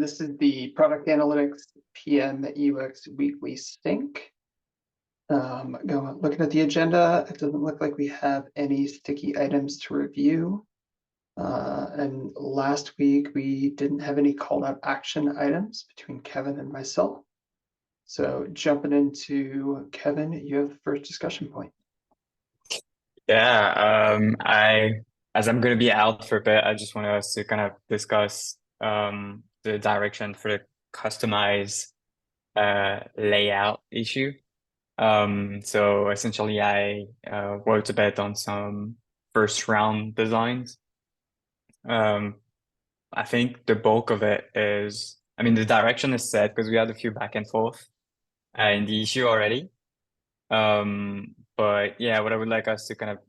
This is the Product Analytics PM UX Weekly Sync. Looking at the agenda, it doesn't look like we have any sticky items to review. And last week, we didn't have any called out action items between Kevin and myself. So jumping into Kevin, you have the first discussion point. Yeah, as I'm going to be out for a bit, I just want us to kind of discuss the direction for the customize layout issue. So essentially, I worked a bit on some first round designs. I think the bulk of it is, I mean, the direction is set because we had a few back and forth in the issue already. But yeah, what I would like us to kind of,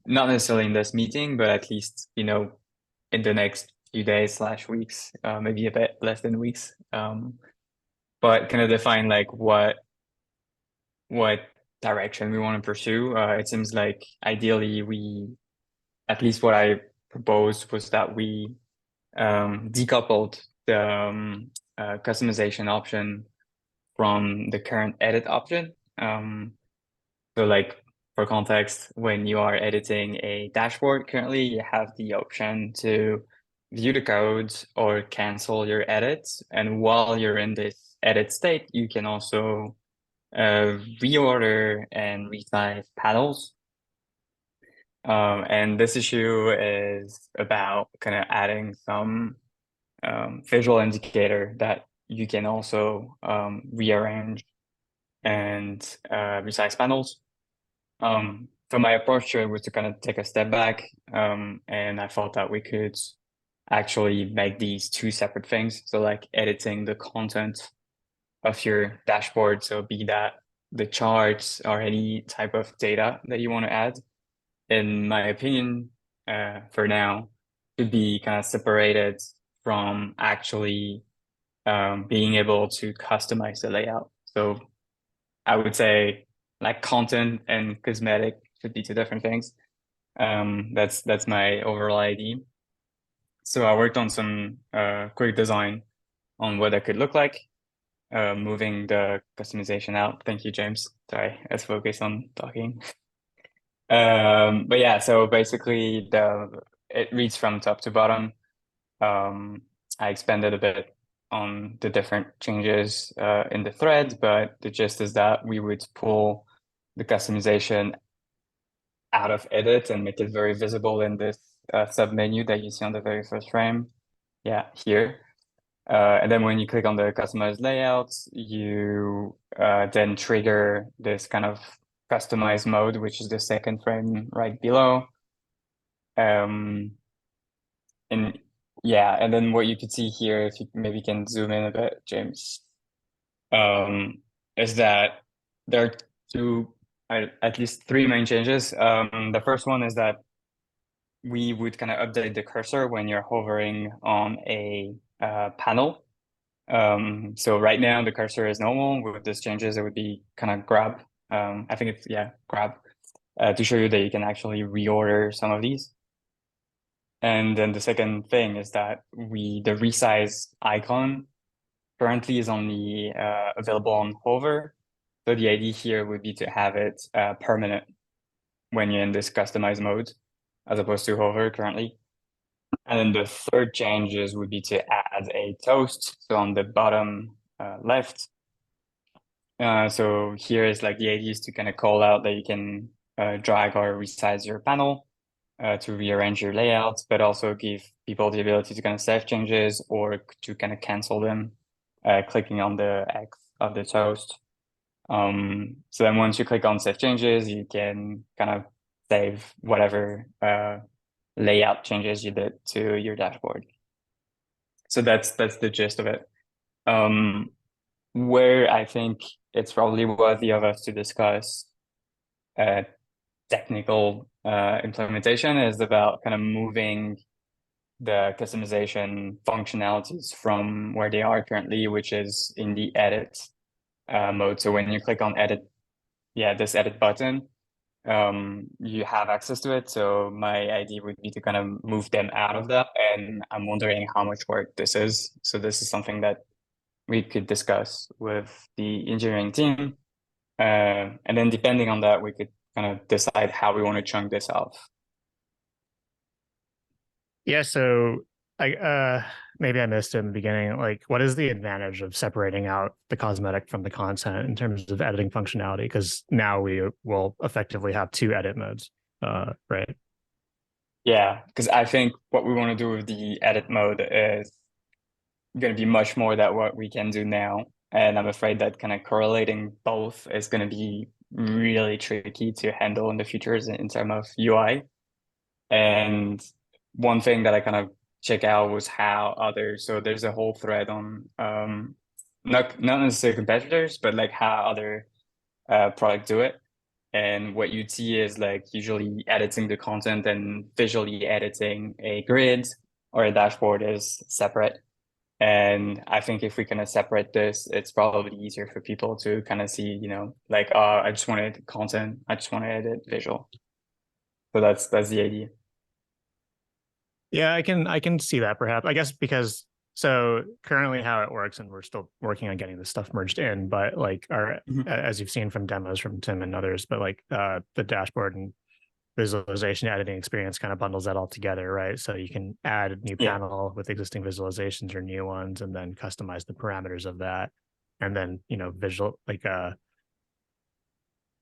not necessarily in this meeting, but at least, in the next few days slash weeks, maybe a bit less than weeks, but kind of define like what direction we want to pursue. It seems like ideally at least what I proposed was that we decoupled the customization option from the current edit option. So like for context, when you are editing a dashboard, currently you have the option to view the codes or cancel your edits. And while you're in this edit state, you can also reorder and resize panels. And this issue is about kind of adding some visual indicator that you can also rearrange and resize panels. So my approach to it was to kind of take a step back, and I thought that we could actually make these two separate things. So like editing the content of your dashboard, so be that the charts or any type of data that you want to add, in my opinion, for now, should be kind of separated from actually being able to customize the layout. So I would say like content and cosmetic should be two different things. That's my overall idea. So I worked on some quick design on what that could look like, moving the customization out. Thank you, James. Sorry, let's focus on talking. But yeah, so basically it reads from top to bottom. I expanded a bit on the different changes in the thread, but the gist is that we would pull the customization out of edit and make it very visible in this sub menu that you see on the very first frame. Yeah, here. And then when you click on the customize layouts, you then trigger this kind of customize mode, which is the second frame right below. And yeah, and then what you could see here, if you maybe can zoom in a bit, James, is that there are at least three main changes. The first one is that we would kind of update the cursor when you're hovering on a panel. So right now the cursor is normal. With these changes, it would be kind of grab. I think it's, yeah, grab to show you that you can actually reorder some of these. And then the second thing is that the resize icon currently is only available on hover. So the idea here would be to have it permanent when you're in this customized mode, as opposed to hover currently. And then the third changes would be to add a toast. So on the bottom left. So here is like the idea is to kind of call out that you can drag or resize your panel to rearrange your layouts, but also give people the ability to kind of save changes or to kind of cancel them, clicking on the X of the toast. So then once you click on save changes, you can kind of save whatever layout changes you did to your dashboard. So that's the gist of it. Where I think it's probably worthy of us to discuss technical implementation is about kind of moving the customization functionalities from where they are currently, which is in the edit mode. So when you click on edit, yeah, this edit button, you have access to it. So my idea would be to kind of move them out of that. And I'm wondering how much work this is. So this is something that we could discuss with the engineering team. And then depending on that, we could kind of decide how we want to chunk this off. Yeah, so I maybe I missed it in the beginning. Like, what is the advantage of separating out the cosmetic from the content in terms of editing functionality? Because now we will effectively have two edit modes, right? Yeah, because I think what we want to do with the edit mode is going to be much more than what we can do now. And I'm afraid that kind of correlating both is going to be really tricky to handle in the futures in terms of UI. And one thing that I kind of check out was how others, so there's a whole thread on not necessarily competitors, but like how other product do it. And what you see is like usually editing the content and visually editing a grid or a dashboard is separate. And I think if we kind of separate this, it's probably easier for people to kind of see, like, I just want to edit content, I just want to edit visual. So that's the idea. Yeah, I can see that perhaps. I guess because so currently how it works, and we're still working on getting this stuff merged in, but like our as you've seen from demos from Tim and others, but like the dashboard and visualization editing experience kind of bundles that all together, right? So you can add a new Yeah. panel with existing visualizations or new ones, and then customize the parameters of that, and then visual like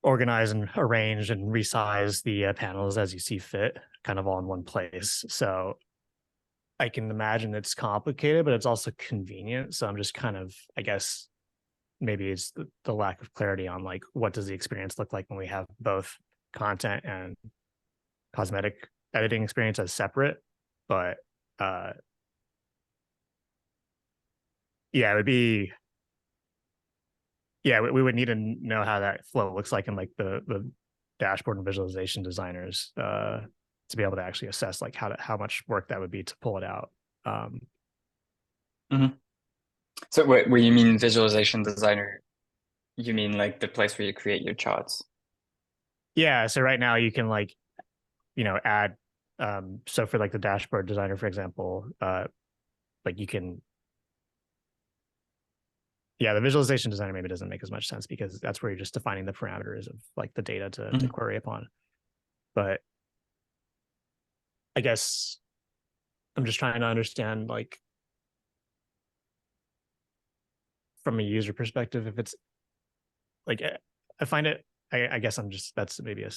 organize and arrange and resize the panels as you see fit, kind of all in one place. So I can imagine it's complicated, but it's also convenient. So I'm just kind of, I guess, maybe it's the lack of clarity on like what does the experience look like when we have both content and cosmetic editing experience as separate. But yeah, it would be we would need to know how that flow looks like in like the dashboard and visualization designers to be able to actually assess like how much work that would be to pull it out. So what you mean visualization designer, you mean like the place where you create your charts? Yeah, so right now you can like add so for like the dashboard designer, for example, like you can the visualization designer maybe doesn't make as much sense because that's where you're just defining the parameters of like the data to query upon. But I guess I'm just trying to understand like from a user perspective, if it's like I find it I guess I'm just that's maybe a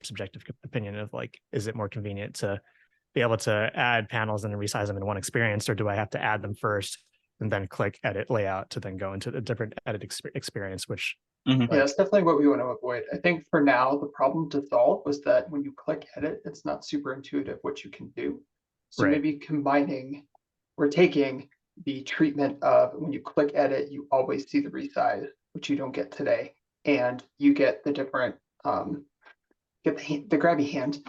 subjective opinion of like, is it more convenient to be able to add panels and resize them in one experience, or do I have to add them first and then click edit layout to then go into the different edit experience, which Yeah, that's definitely what we want to avoid. I think for now, the problem to solve was that when you click edit, it's not super intuitive what you can do. So right. maybe combining or taking the treatment of when you click edit, you always see the resize, which you don't get today. And you get the different, get the grabby hand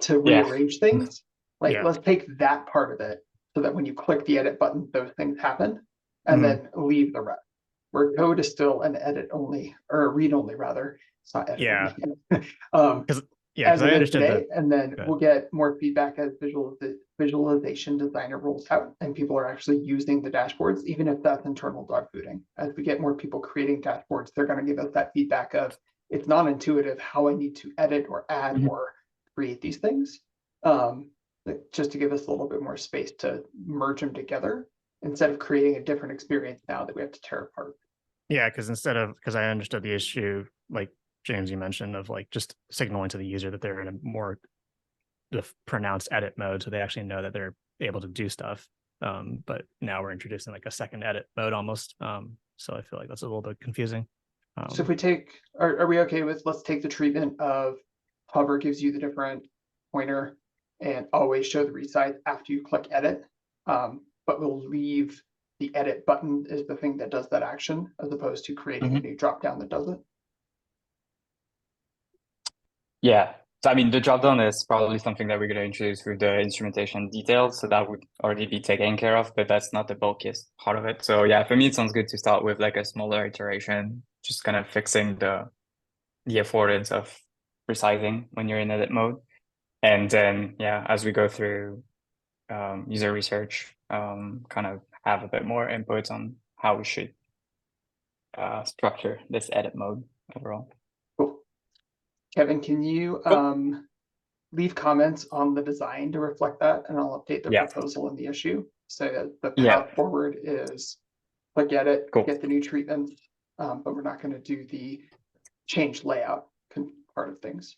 to rearrange things. Like, let's take that part of it so that when you click the edit button, those things happen, and then leave the rest. Where code is still an edit only, or read only rather. It's not edit only. As it is today, and then we'll get more feedback as visualization designer rolls out and people are actually using the dashboards, even if that's internal dogfooding. As we get more people creating dashboards, they're going to give us that feedback of it's not intuitive how I need to edit or add or create these things. Just to give us a little bit more space to merge them together instead of creating a different experience now that we have to tear apart. Yeah, because I understood the issue, like James, you mentioned, of like just signaling to the user that they're in a more pronounced edit mode, so they actually know that they're able to do stuff. But now we're introducing like a second edit mode almost. So I feel like that's a little bit confusing. So if we take, are we okay with, let's take the treatment of hover gives you the different pointer and always show the resize after you click edit, but we'll leave the edit button is the thing that does that action as opposed to creating a new drop down that does it. Yeah. So I mean, the dropdown is probably something that we're going to introduce with the instrumentation details. So that would already be taken care of, but that's not the bulkiest part of it. So yeah, for me, it sounds good to start with like a smaller iteration, just kind of fixing the affordance of resizing when you're in edit mode. And then, yeah, as we go through user research, kind of have a bit more input on how we should structure this edit mode overall. Cool. Kevin, can you leave comments on the design to reflect that, and I'll update the proposal and the issue so that the path forward is look at it, get the new treatments, but we're not going to do the change layout part of things.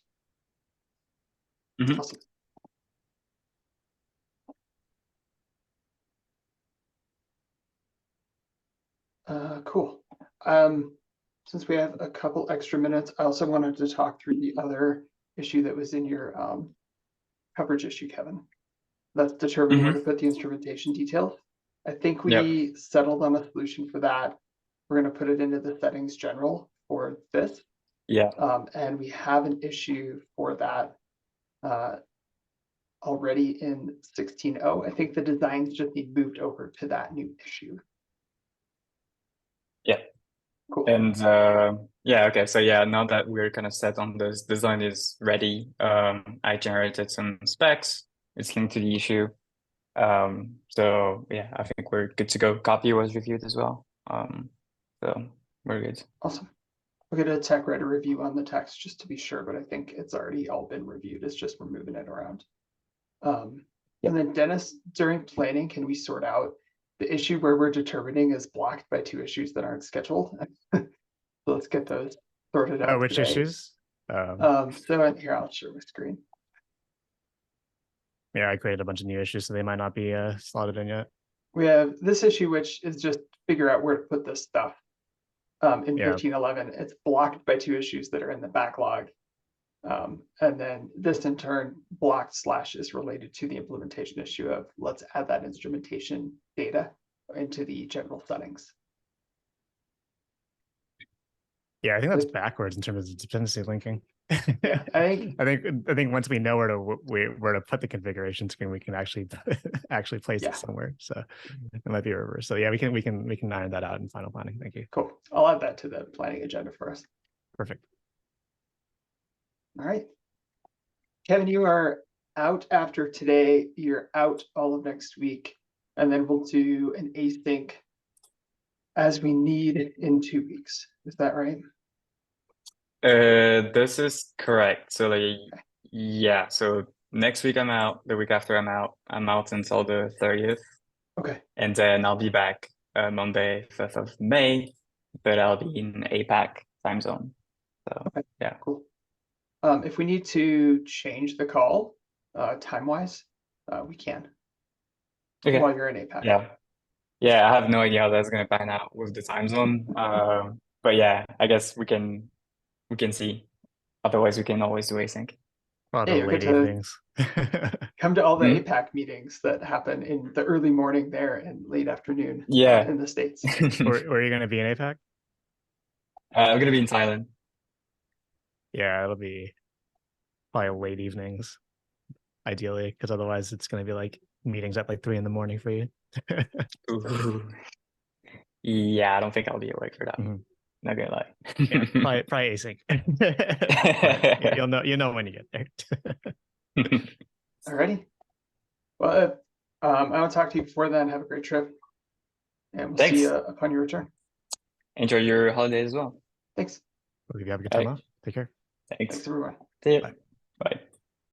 Awesome. Cool. Since we have a couple extra minutes, I also wanted to talk through the other issue that was in your coverage issue, Kevin. That's determine where to put the instrumentation details. I think we settled on a solution for that. We're going to put it into the settings general for this. And we have an issue for that already in 16.0. I think the designs just need moved over to that new issue. Cool. And okay, so now that we're kind of set on this, design is ready. I generated some specs. It's linked to the issue. So yeah, I think we're good to go. Copy was reviewed as well. So we're good. Awesome. We'll get a tech writer review on the text just to be sure, but I think it's already all been reviewed. It's just we're moving it around. And then Dennis, during planning, can we sort out the issue where we're determining is blocked by 2 issues that aren't scheduled? So let's get those sorted out. Which issues? So here, I'll share my screen. Yeah, I created a bunch of new issues, so they might not be slotted in yet. We have this issue, which is just figure out where to put this stuff. In 15.11, it's blocked by 2 issues that are in the backlog. And then this in turn blocked / is related to the implementation issue of let's add that instrumentation data into the general settings. Yeah, I think that's backwards in terms of dependency linking. Yeah, I think once we know where to put the configuration screen, we can actually place it somewhere. So it might be reversed. So yeah, we can iron that out in final planning. Thank you. Cool. I'll add that to the planning agenda for us. Perfect. All right. Kevin, you are out after today. You're out all of next week. And then we'll do an async as we need in 2 weeks. Is that right? This is correct. So so next week I'm out. The week after I'm out until the 30th. Okay. And then I'll be back Monday, 5th of May, but I'll be in APAC time zone. So yeah. Cool. If we need to change the call time-wise, we can. While you're in APAC. Yeah, I have no idea how that's going to pan out with the time zone. But yeah, I guess we can see. Otherwise, we can always do async. The late evenings. Come to all the APAC meetings that happen in the early morning there and late afternoon in the States. Where are you going to be in APAC? I'm going to be in Thailand. Yeah, it'll be probably late evenings, ideally, because otherwise it's going to be like meetings at like 3 a.m. for you. Yeah, I don't think I'll be awake for that. Not gonna lie. Yeah, probably async. You'll know when you get there. Alrighty. Well, I will talk to you before then. Have a great trip, and we'll see you upon your return. Enjoy your holidays as well. Thanks. Hope you have a good time off. Take care. Thanks everyone. See you. Bye.